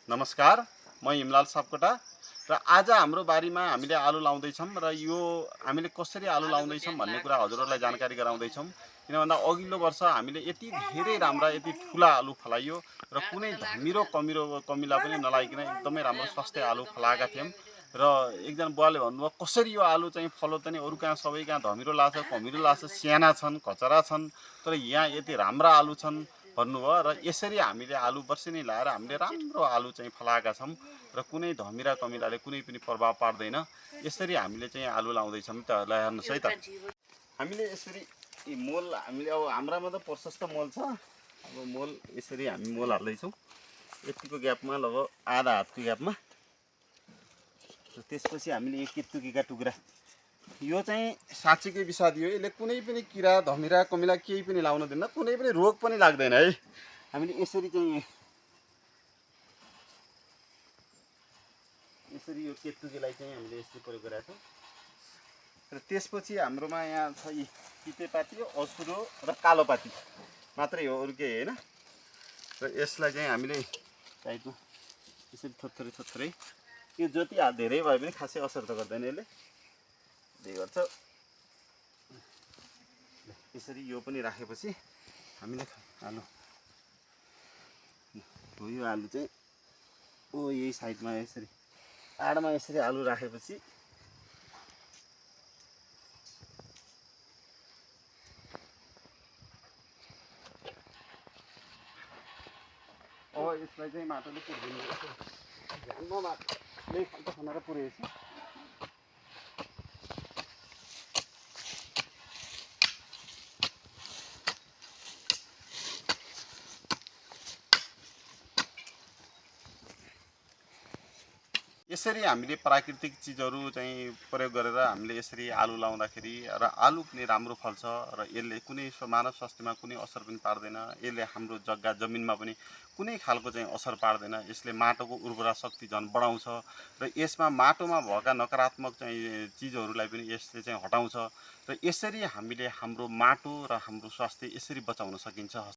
नमस्कार, म हिमलाल सापकोटा र आज हाम्रो बारीमा हामीले आलु लाउँदैछौँ र यो हामीले कसरी आलु लाउँदैछौँ भन्ने कुरा हजुरहरूलाई जानकारी गराउँदैछौँ। किन भन्दा अघिल्लो वर्ष हामीले यति धेरै राम्रा यति ठुला आलु फलाइयो र कुनै धमिरो कमिला पनि नलागिकन एकदमै राम्रो स्वास्थ्य आलु फलाएका थियौँ। र एकजना बुवाले भन्नुभयो कसरी यो आलु चाहिँ फलो त नि अरू कहाँ सबै कहाँ धमिरो लाग्छ कमिरो लाग्छ साना छन् कचरा छन् तर यहाँ यति राम्रा आलु छन् भन्नुभयो र यसरी हामीले आलु वर्षेनी लाएर हामीले राम्रो आलु चाहिँ फलाएका छौँ र कुनै धमिरा कमिलाले कुनै पनि प्रभाव पार्दैन। यसरी हामीले चाहिँ आलु लाउँदैछौँ त हेर्नुहोस् है त। हामीले यसरी मोल हामीले अब हाम्रामा त प्रशस्त मोल छ। अब मोल यसरी हामी मोल हाल्दैछौँ यतिको ग्यापमा लगभग आधा हातको ग्यापमा। र त्यसपछि हामीले एक तुकेका टुक्रा यो चाहिँ साँच्चीकै विषादी हो। यसले कुनै पनि किरा धमिरा कमिला केही पनि लाउन दिन्न, कुनै पनि रोग पनि लाग्दैन है। हामीले यसरी चाहिँ यसरी यो केतुकीलाई चाहिँ हामीले यसरी प्रयोग गरेका छौँ। र त्यसपछि हाम्रोमा यहाँ छ यी तितेपाती असुरो र कालोपाती मात्रै हो, अरू केही होइन। र यसलाई चाहिँ हामीले साइडमा यसरी थोत्थोरै यो जति धेरै भए पनि खासै असर त गर्दैन यसले, त्यही गर्छ। यसरी यो पनि राखेपछि हामीले आलु हो, यो आलु चाहिँ यही साइडमा यसरी आडमा यसरी आलु राखेपछि अब यसलाई चाहिँ माटोले पुर्दिनु ध्यानमा माटोले खाल्टो खनाएर पुर्याएछ। यसरी हामीले प्राकृतिक चिजहरू चाहिँ प्रयोग गरेर हामीले यसरी आलु लाउँदाखेरि र आलु पनि राम्रो फल्छ र यसले कुनै मानव स्वास्थ्यमा कुनै असर पनि पार्दैन। यसले हाम्रो जग्गा जमिनमा पनि कुनै खालको चाहिँ असर पार्दैन। यसले माटोको उर्वरा शक्ति झन् बढाउँछ र यसमा माटोमा भएका नकारात्मक चाहिँ चिजहरूलाई पनि यसले चाहिँ हटाउँछ। र यसरी हामीले हाम्रो माटो र हाम्रो स्वास्थ्य यसरी बचाउन सकिन्छ।